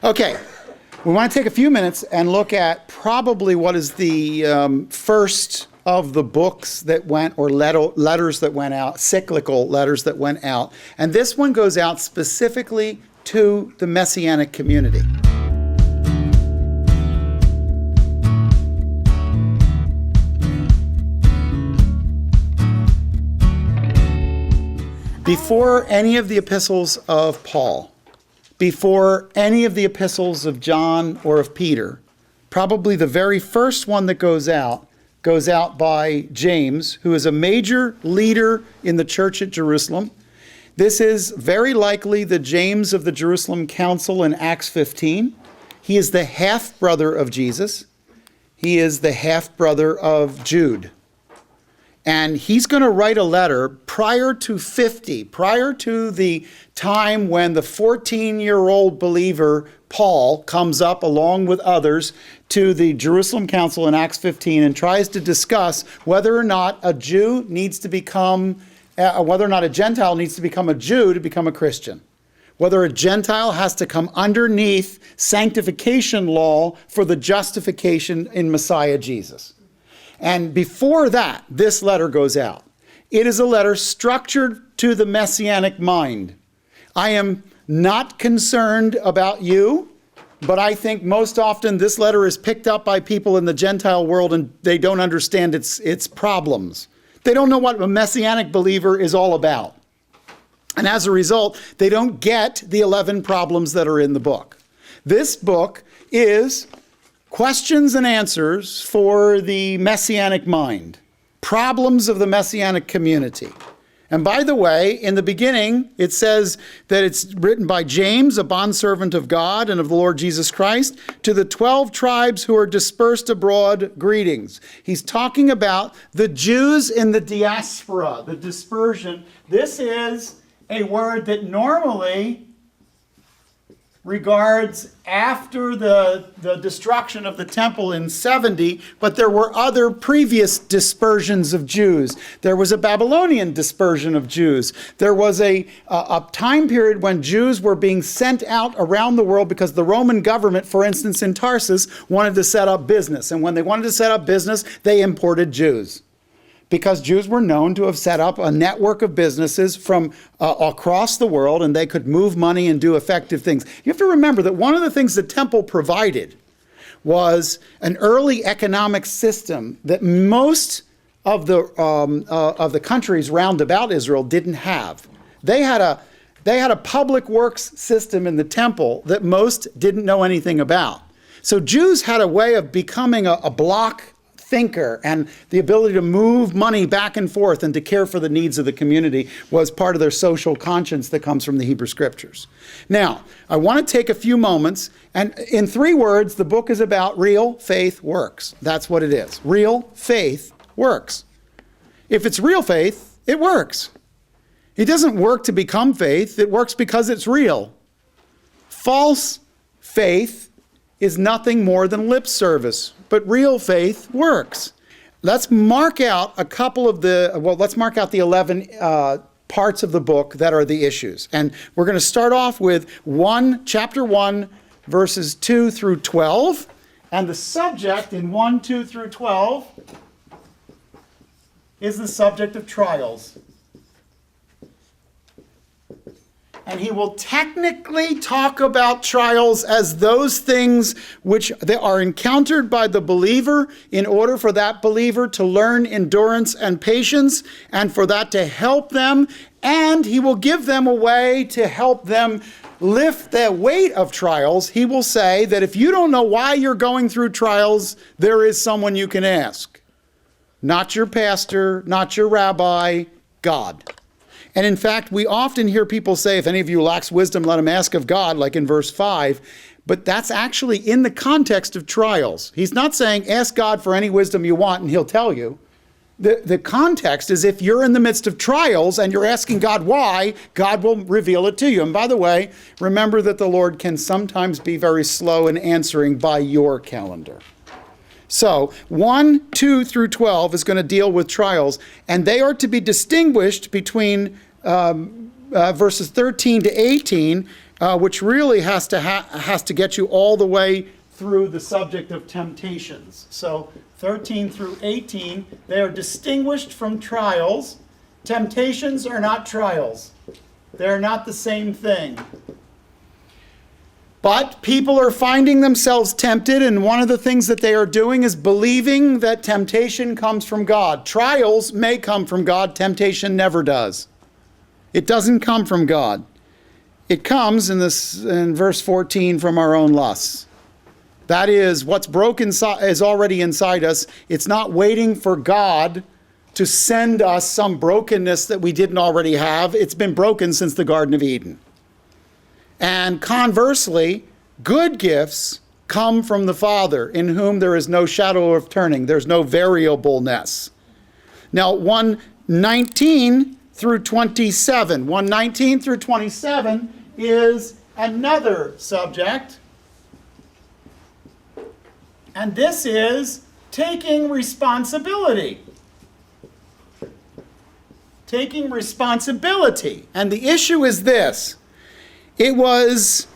Okay, we want to take a few minutes and look at probably what is the first of the books that went, or letters that went out, cyclical letters that went out. And this one goes out specifically to the Messianic community. Before any of the epistles of Paul, before any of the epistles of John or of Peter, probably the very first one that goes out by James, who is a major leader in the church at Jerusalem. This is very likely the James of the Jerusalem Council in Acts 15. He is the half-brother of Jesus. He is the half-brother of Jude. And he's going to write a letter prior to 50, prior to the time when the 14-year-old believer, Paul, comes up along with others to the Jerusalem Council in Acts 15 and tries to discuss whether or not a Jew needs to become, whether or not a Gentile needs to become a Jew to become a Christian. Whether a Gentile has to come underneath sanctification law for the justification in Messiah Jesus. And before that, this letter goes out. It is a letter structured to the Messianic mind. I am not concerned about you, but I think most often this letter is picked up by people in the Gentile world and they don't understand its problems. They don't know what a Messianic believer is all about. And as a result, they don't get the 11 problems that are in the book. This book is questions and answers for the Messianic mind, problems of the Messianic community. And by the way, in the beginning, it says that it's written by James, a bondservant of God and of the Lord Jesus Christ, to the 12 tribes who are dispersed abroad, greetings. He's talking about the Jews in the diaspora, the dispersion. This is a word that normally regards after the destruction of the temple in 70, but there were other previous dispersions of Jews. There was a Babylonian dispersion of Jews. There was a time period when Jews were being sent out around the world because the Roman government, for instance, in Tarsus, wanted to set up business. And when they wanted to set up business, they imported Jews, because Jews were known to have set up a network of businesses from across the world, and they could move money and do effective things. You have to remember that one of the things the temple provided was an early economic system that most of the countries round about Israel didn't have. They had a public works system in the temple that most didn't know anything about. So Jews had a way of becoming a block thinker, and the ability to move money back and forth and to care for the needs of the community was part of their social conscience that comes from the Hebrew Scriptures. Now, I want to take a few moments, and in 3 words, the book is about real faith works. That's what it is. Real faith works. If it's real faith, it works. It doesn't work to become faith. It works because it's real. False faith is nothing more than lip service, but real faith works. Let's mark out let's mark out the 11 parts of the book that are the issues. And we're going to start off with chapter 1, verses 2 through 12. And the subject in 1, 2 through 12 is the subject of trials. And he will technically talk about trials as those things which they are encountered by the believer in order for that believer to learn endurance and patience, and for that to help them. And he will give them a way to help them lift the weight of trials. He will say that if you don't know why you're going through trials, there is someone you can ask. Not your pastor, not your rabbi, God. And in fact, we often hear people say, if any of you lacks wisdom, let him ask of God, like in verse 5. But that's actually in the context of trials. He's not saying, ask God for any wisdom you want and he'll tell you. The context is if you're in the midst of trials and you're asking God why, God will reveal it to you. And by the way, remember that the Lord can sometimes be very slow in answering by your calendar. So 1, 2 through 12 is going to deal with trials, and they are to be distinguished between verses 13 to 18 which really has to get you all the way through the subject of temptations. So 13 through 18, they are distinguished from trials. Temptations are not trials. They're not the same thing. But people are finding themselves tempted, and one of the things that they are doing is believing that temptation comes from God. Trials may come from God. Temptation never does. It doesn't come from God. It comes in verse 14 from our own lusts. That is, what's broken is already inside us. It's not waiting for God to send us some brokenness that we didn't already have. It's been broken since the Garden of Eden. And conversely, good gifts come from the Father, in whom there is no shadow of turning. There's no variableness. Now, 1:19 through 27. 1:19 through 27 is another subject. And this is taking responsibility. Taking responsibility. And the issue is this. It was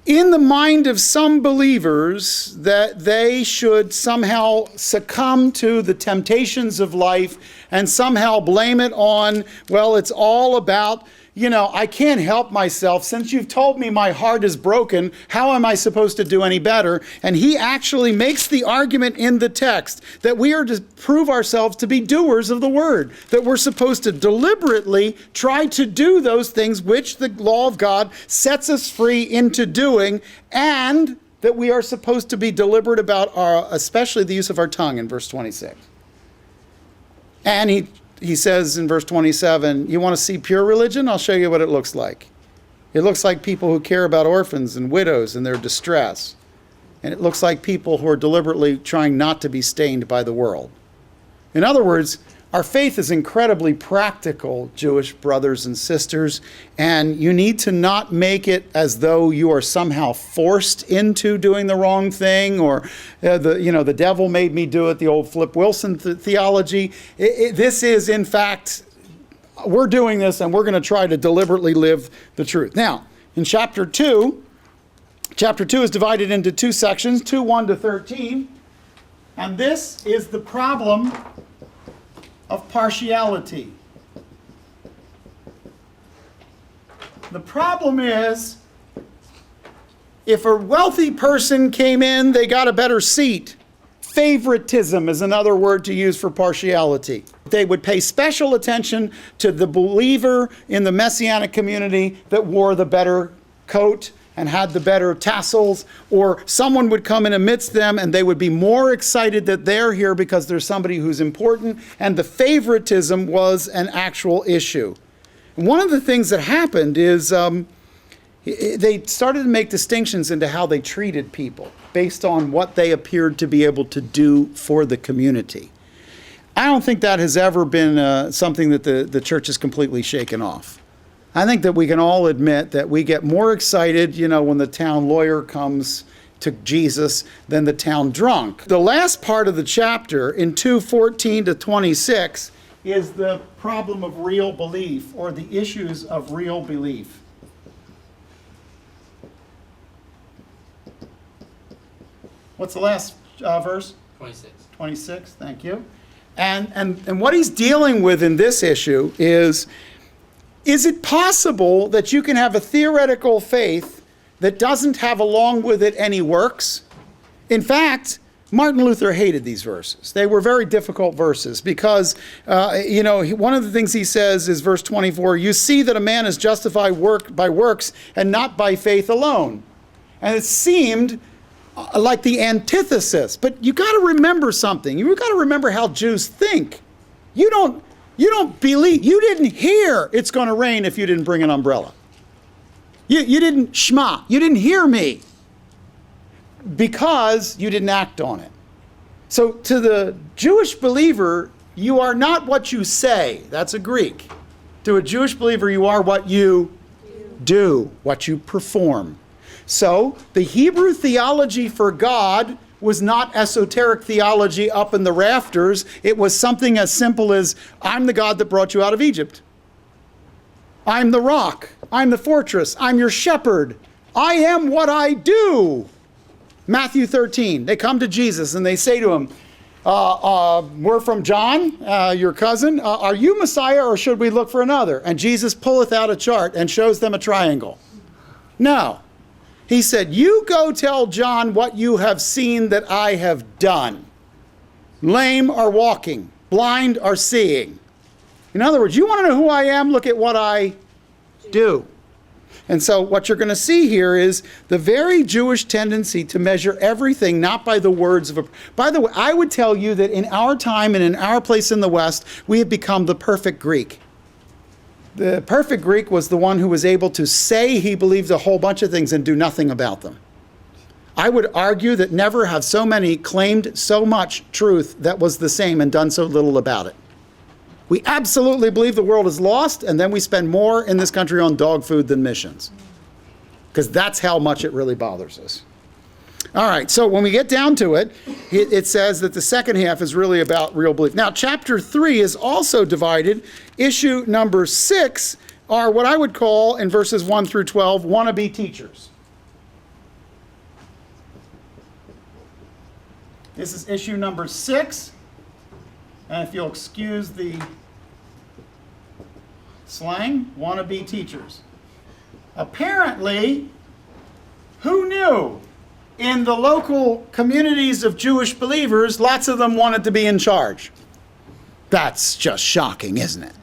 in the mind of some believers that they should somehow succumb to the temptations of life and somehow blame it on, well, it's all about, I can't help myself. Since you've told me my heart is broken, how am I supposed to do any better? And he actually makes the argument in the text that we are to prove ourselves to be doers of the word, that we're supposed to deliberately try to do those things which the law of God sets us free into doing, and that we are supposed to be deliberate about especially the use of our tongue in verse 26. And he says in verse 27, you want to see pure religion? I'll show you what it looks like. It looks like people who care about orphans and widows and their distress. And it looks like people who are deliberately trying not to be stained by the world. In other words, our faith is incredibly practical, Jewish brothers and sisters, and you need to not make it as though you are somehow forced into doing the wrong thing, or the devil made me do it, the old Flip Wilson theology. This is, in fact, we're doing this and we're going to try to deliberately live the truth. Now, in chapter 2 is divided into two sections, 2:1 to 13, and this is the problem of partiality. The problem is, if a wealthy person came in, they got a better seat. Favoritism is another word to use for partiality. They would pay special attention to the believer in the Messianic community that wore the better coat and had the better tassels, or someone would come in amidst them and they would be more excited that they're here because there's somebody who's important, and the favoritism was an actual issue. And one of the things that happened is they started to make distinctions into how they treated people based on what they appeared to be able to do for the community. I don't think that has ever been something that the church has completely shaken off. I think that we can all admit that we get more excited, when the town lawyer comes to Jesus than the town drunk. The last part of the chapter, in 2:14 to 26, is the problem of real belief, or the issues of real belief. What's the last verse? 26. 26, thank you. And what he's dealing with in this issue is it possible that you can have a theoretical faith that doesn't have along with it any works? In fact, Martin Luther hated these verses. They were very difficult verses because, one of the things he says is verse 24, you see that a man is justified by works and not by faith alone. And it seemed like the antithesis. But you got to remember something. You got to remember how Jews think. You don't believe, you didn't hear it's going to rain if you didn't bring an umbrella. You didn't shema, you didn't hear me because you didn't act on it. So to the Jewish believer, you are not what you say. That's a Greek. To a Jewish believer, you are what you do, what you perform. So the Hebrew theology for God was not esoteric theology up in the rafters. It was something as simple as, I'm the God that brought you out of Egypt. I'm the rock. I'm the fortress. I'm your shepherd. I am what I do. Matthew 13, they come to Jesus and they say to him, we're from John, your cousin. Are you Messiah, or should we look for another? And Jesus pulleth out a chart and shows them a triangle. No. He said, you go tell John what you have seen that I have done. Lame are walking. Blind are seeing. In other words, you want to know who I am? Look at what I do. And so what you're going to see here is the very Jewish tendency to measure everything not by the words of a... By the way, I would tell you that in our time and in our place in the West, we have become the perfect Greek. The perfect Greek was the one who was able to say he believed a whole bunch of things and do nothing about them. I would argue that never have so many claimed so much truth that was the same and done so little about it. We absolutely believe the world is lost, and then we spend more in this country on dog food than missions. Because that's how much it really bothers us. All right, so when we get down to it, it says that the second half is really about real belief. Now, chapter 3 is also divided. Issue number 6 are what I would call, in verses 1 through 12, wannabe teachers. This is issue number 6. And if you'll excuse the slang, wannabe teachers. Apparently, who knew? In the local communities of Jewish believers, lots of them wanted to be in charge. That's just shocking, isn't it?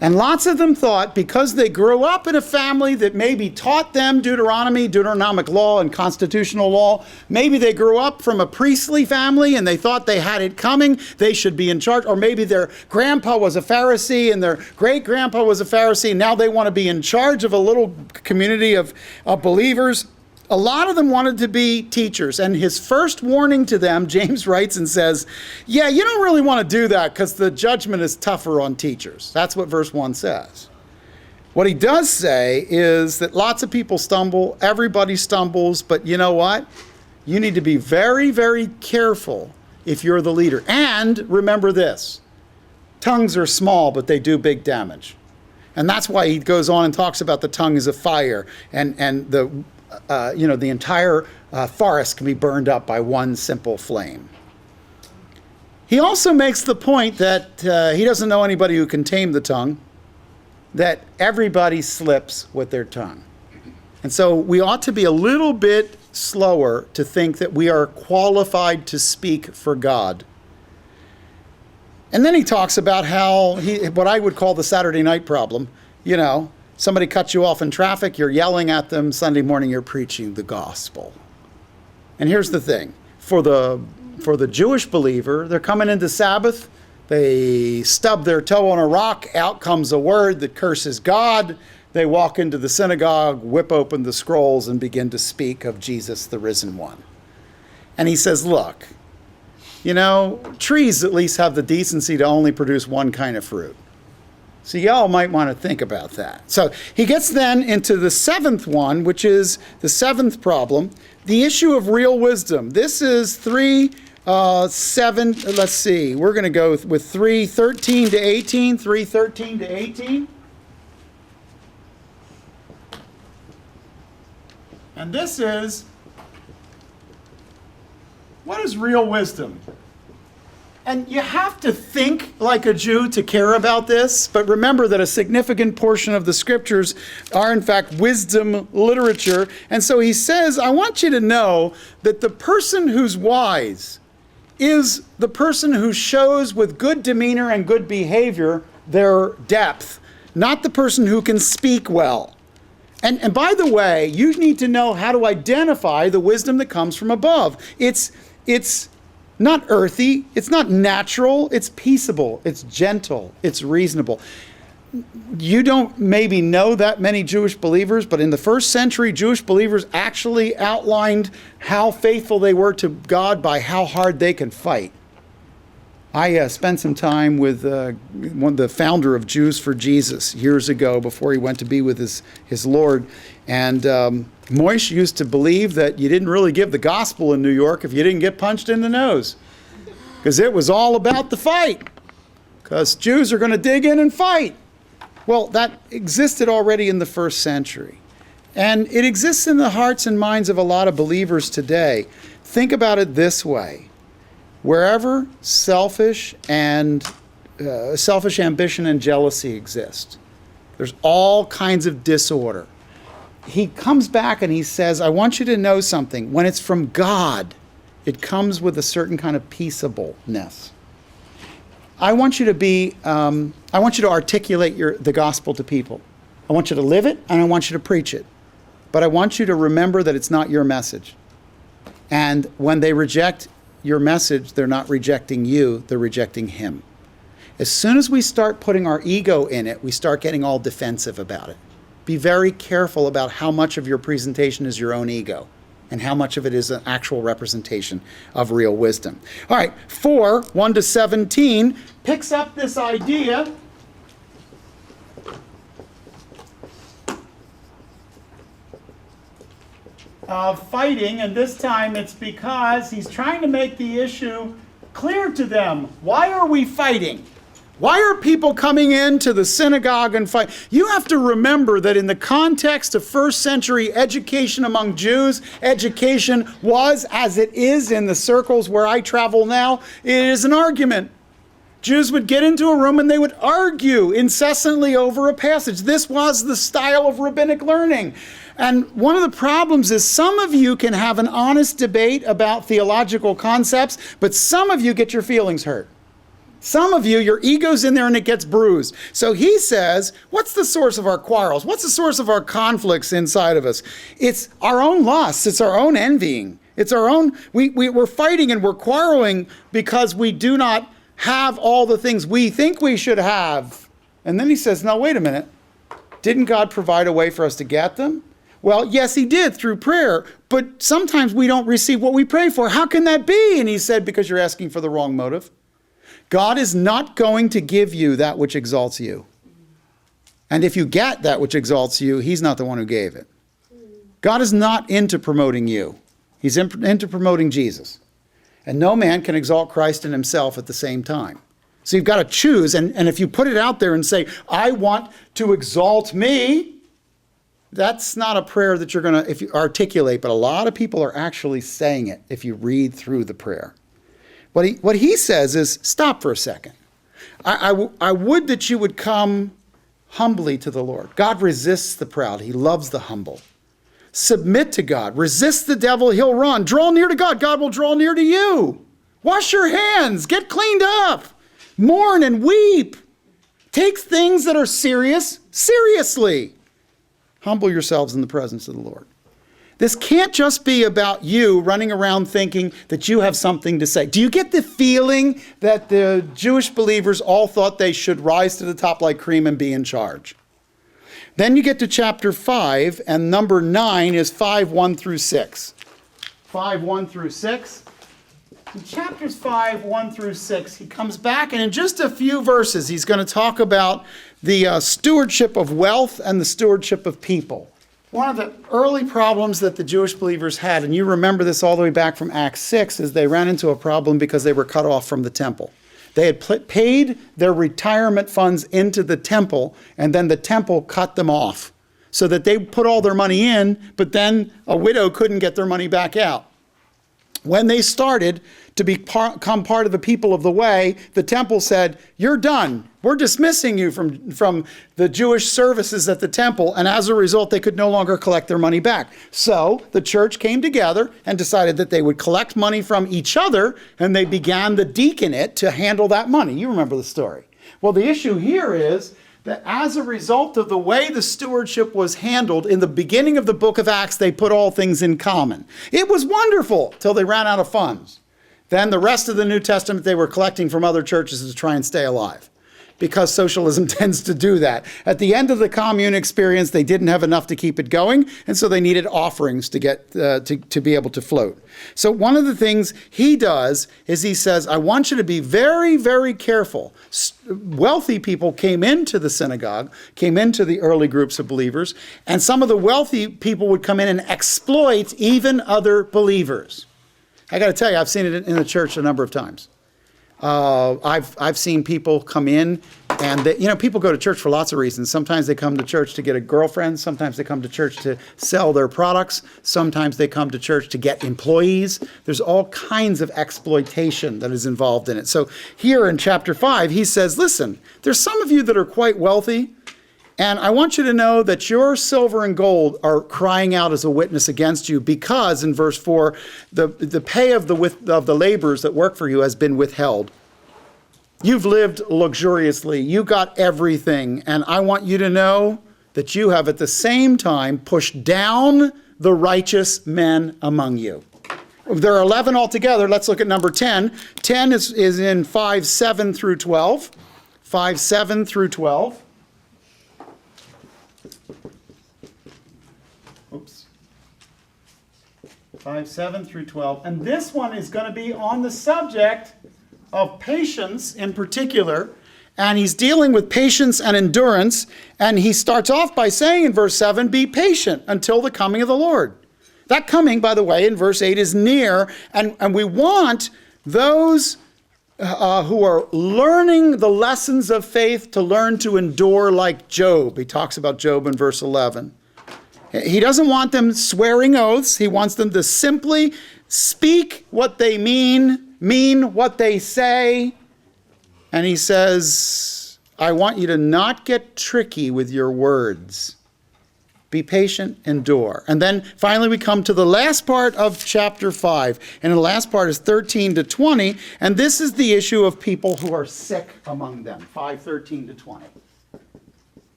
And lots of them thought because they grew up in a family that maybe taught them Deuteronomy, Deuteronomic law, and constitutional law, maybe they grew up from a priestly family and they thought they had it coming, they should be in charge. Or maybe their grandpa was a Pharisee and their great-grandpa was a Pharisee, and now they want to be in charge of a little community of believers. A lot of them wanted to be teachers, and his first warning to them, James writes and says, yeah, you don't really want to do that because the judgment is tougher on teachers. That's what verse 1 says. What he does say is that lots of people stumble, everybody stumbles, but you know what? You need to be very, very careful if you're the leader. And remember this, tongues are small, but they do big damage. And that's why he goes on and talks about the tongue as a fire, and the entire forest can be burned up by one simple flame. He also makes the point that he doesn't know anybody who can tame the tongue, that everybody slips with their tongue. And so we ought to be a little bit slower to think that we are qualified to speak for God. And then he talks about how, what I would call the Saturday night problem, somebody cuts you off in traffic, you're yelling at them. Sunday morning, you're preaching the gospel. And here's the thing. For the Jewish believer, they're coming into Sabbath. They stub their toe on a rock. Out comes a word that curses God. They walk into the synagogue, whip open the scrolls, and begin to speak of Jesus, the risen one. And he says, look, trees at least have the decency to only produce one kind of fruit. So y'all might want to think about that. So he gets then into the seventh one, which is the seventh problem, the issue of real wisdom. This is 3:7. Let's see. We're going to go with 3:13 to 18. 3:13 to 18. And this is, what is real wisdom? And you have to think like a Jew to care about this, but remember that a significant portion of the scriptures are in fact wisdom literature. And so he says, I want you to know that the person who's wise is the person who shows with good demeanor and good behavior their depth, not the person who can speak well. And by the way, you need to know how to identify the wisdom that comes from above. It's not earthy, it's not natural, it's peaceable, it's gentle, it's reasonable. You don't maybe know that many Jewish believers, but in the first century, Jewish believers actually outlined how faithful they were to God by how hard they can fight. I spent some time with the founder of Jews for Jesus years ago before he went to be with his Lord. And Moish used to believe that you didn't really give the gospel in New York if you didn't get punched in the nose. Because it was all about the fight. Because Jews are going to dig in and fight. Well, that existed already in the first century. And it exists in the hearts and minds of a lot of believers today. Think about it this way. Wherever selfish ambition and jealousy exist, there's all kinds of disorder. He comes back and he says, I want you to know something. When it's from God, it comes with a certain kind of peaceableness. I want you to articulate the gospel to people. I want you to live it and I want you to preach it. But I want you to remember that it's not your message. And when they reject your message, they're not rejecting you, they're rejecting him. As soon as we start putting our ego in it, we start getting all defensive about it. Be very careful about how much of your presentation is your own ego and how much of it is an actual representation of real wisdom. All right, 4, 1 to 17, picks up this idea of fighting, and this time it's because he's trying to make the issue clear to them. Why are we fighting? Why are people coming into the synagogue and fight? You have to remember that in the context of first century education among Jews, education was, as it is in the circles where I travel now, it is an argument. Jews would get into a room and they would argue incessantly over a passage. This was the style of rabbinic learning. And one of the problems is some of you can have an honest debate about theological concepts, but some of you get your feelings hurt. Some of you, your ego's in there and it gets bruised. So he says, what's the source of our quarrels? What's the source of our conflicts inside of us? It's our own lusts. It's our own envying. It's our own, we're fighting and we're quarreling because we do not have all the things we think we should have. And then he says, no, wait a minute. Didn't God provide a way for us to get them? Well, yes, he did through prayer, but sometimes we don't receive what we pray for. How can that be? And he said, because you're asking for the wrong motive. God is not going to give you that which exalts you. And if you get that which exalts you, he's not the one who gave it. God is not into promoting you. He's into promoting Jesus. And no man can exalt Christ in himself at the same time. So you've got to choose. And if you put it out there and say, I want to exalt me, that's not a prayer that you're going to, if you articulate, but a lot of people are actually saying it if you read through the prayer. What he says is, stop for a second. I would that you would come humbly to the Lord. God resists the proud. He loves the humble. Submit to God. Resist the devil. He'll run. Draw near to God. God will draw near to you. Wash your hands. Get cleaned up. Mourn and weep. Take things that are serious seriously. Humble yourselves in the presence of the Lord. This can't just be about you running around thinking that you have something to say. Do you get the feeling that the Jewish believers all thought they should rise to the top like cream and be in charge? Then you get to chapter 5, and number 9 is 5, 1 through 6. 5, 1 through 6. In chapters 5, 1 through 6, he comes back, and in just a few verses, he's going to talk about the stewardship of wealth and the stewardship of people. One of the early problems that the Jewish believers had, and you remember this all the way back from Acts 6, is they ran into a problem because they were cut off from the temple. They had paid their retirement funds into the temple, and then the temple cut them off so that they put all their money in, but then a widow couldn't get their money back out. When they started to become part of the people of the way, the temple said, you're done. We're dismissing you from the Jewish services at the temple, and as a result, they could no longer collect their money back. So the church came together and decided that they would collect money from each other, and they began the deaconate to handle that money. You remember the story. Well, the issue here is that as a result of the way the stewardship was handled, in the beginning of the book of Acts, they put all things in common. It was wonderful till they ran out of funds. Then the rest of the New Testament they were collecting from other churches to try and stay alive, because socialism tends to do that. At the end of the commune experience, they didn't have enough to keep it going, and so they needed offerings to get to be able to float. So one of the things he does is he says, I want you to be very, very careful. Wealthy people came into the synagogue, came into the early groups of believers, and some of the wealthy people would come in and exploit even other believers. I got to tell you, I've seen it in the church a number of times. I've seen people come in And people go to church for lots of reasons. Sometimes they come to church to get a girlfriend. Sometimes they come to church to sell their products. Sometimes they come to church to get employees. There's all kinds of exploitation that is involved in it. So here in chapter 5, he says, listen, there's some of you that are quite wealthy, and I want you to know that your silver and gold are crying out as a witness against you because, in verse 4, the pay of the laborers that work for you has been withheld. You've lived luxuriously. You got everything. And I want you to know that you have at the same time pushed down the righteous men among you. There are 11 altogether. Let's look at number 10. 10 is in 5:7 through 12. 5:7 through 12. Oops. 5:7 through 12. And this one is going to be on the subject of patience in particular, and he's dealing with patience and endurance, and he starts off by saying in verse 7, be patient until the coming of the Lord. That coming, by the way, in verse 8 is near, and we want those who are learning the lessons of faith to learn to endure like Job. He talks about Job in verse 11. He doesn't want them swearing oaths. He wants them to simply speak what they mean what they say. And he says, I want you to not get tricky with your words. Be patient, endure. And then finally we come to the last part of chapter 5. And the last part is 13 to 20. And this is the issue of people who are sick among them. 5:13 to 20.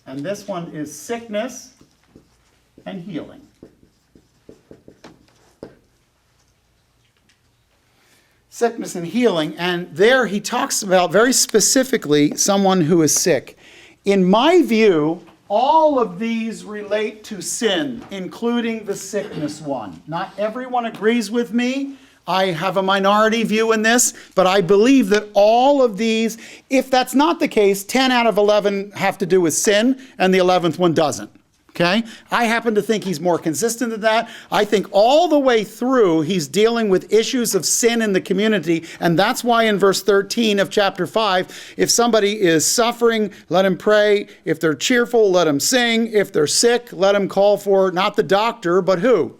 And this one is sickness and healing. Sickness and healing, and there he talks about very specifically someone who is sick. In my view, all of these relate to sin, including the sickness one. Not everyone agrees with me. I have a minority view in this, but I believe that all of these, if that's not the case, 10 out of 11 have to do with sin, and the 11th one doesn't. Okay? I happen to think he's more consistent than that. I think all the way through he's dealing with issues of sin in the community, and that's why in verse 13 of chapter 5, if somebody is suffering, let him pray. If they're cheerful, let them sing. If they're sick, let them call for not the doctor, but who?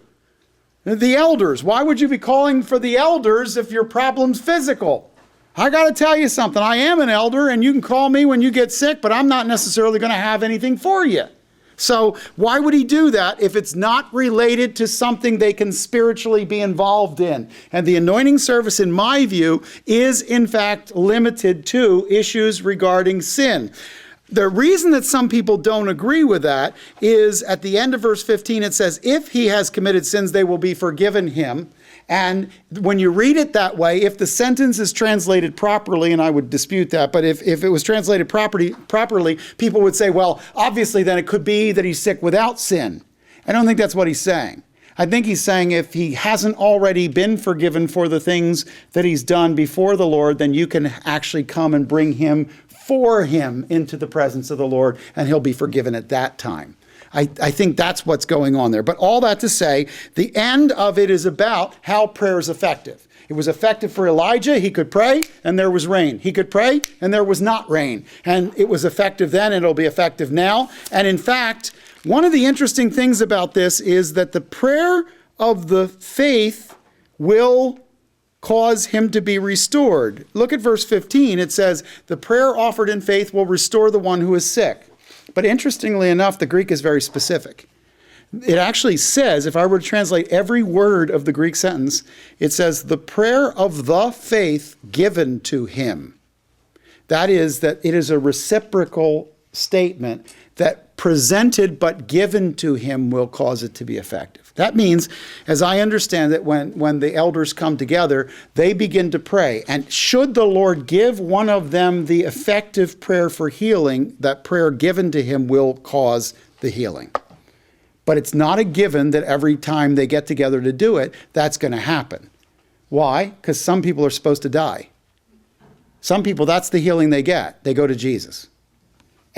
The elders. Why would you be calling for the elders if your problem's physical? I got to tell you something. I am an elder, and you can call me when you get sick, but I'm not necessarily going to have anything for you. So why would he do that if it's not related to something they can spiritually be involved in? And the anointing service, in my view, is in fact limited to issues regarding sin. The reason that some people don't agree with that is at the end of verse 15, it says, if he has committed sins, they will be forgiven him. And when you read it that way, if the sentence is translated properly, and I would dispute that, but if it was translated properly, people would say, well, obviously then it could be that he's sick without sin. I don't think that's what he's saying. I think he's saying if he hasn't already been forgiven for the things that he's done before the Lord, then you can actually come and bring him for him into the presence of the Lord, and he'll be forgiven at that time. I think that's what's going on there. But all that to say, the end of it is about how prayer is effective. It was effective for Elijah. He could pray, and there was rain. He could pray, and there was not rain. And it was effective then, and it'll be effective now. And in fact, one of the interesting things about this is that the prayer of the faith will cause him to be restored. Look at verse 15. It says, the prayer offered in faith will restore the one who is sick. But interestingly enough, the Greek is very specific. It actually says, if I were to translate every word of the Greek sentence, it says, the prayer of the faith given to him. That is, that it is a reciprocal statement that presented but given to him will cause it to be effective. That means, as I understand it, when the elders come together, they begin to pray. And should the Lord give one of them the effective prayer for healing, that prayer given to him will cause the healing. But it's not a given that every time they get together to do it, that's going to happen. Why? Because some people are supposed to die. Some people, that's the healing they get. They go to Jesus.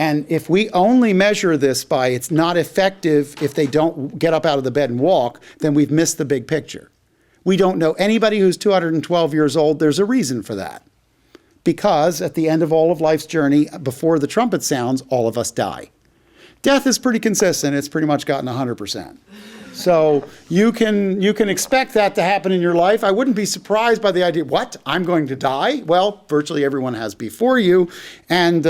And if we only measure this by it's not effective if they don't get up out of the bed and walk, then we've missed the big picture. We don't know anybody who's 212 years old. There's a reason for that. because at the end of all of life's journey, before the trumpet sounds, all of us die. Death is pretty consistent. It's pretty much gotten 100%. So you can expect that to happen in your life. I wouldn't be surprised by the idea, what, I'm going to die? Well, virtually everyone has before you. And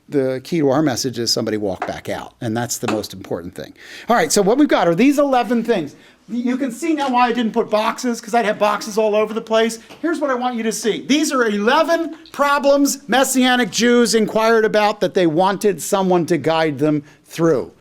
the key to our message is somebody walk back out. And that's the most important thing. All right, so what we've got are these 11 things. You can see now why I didn't put boxes, because I'd have boxes all over the place. Here's what I want you to see. These are 11 problems Messianic Jews inquired about that they wanted someone to guide them through.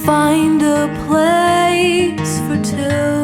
Find a place for two.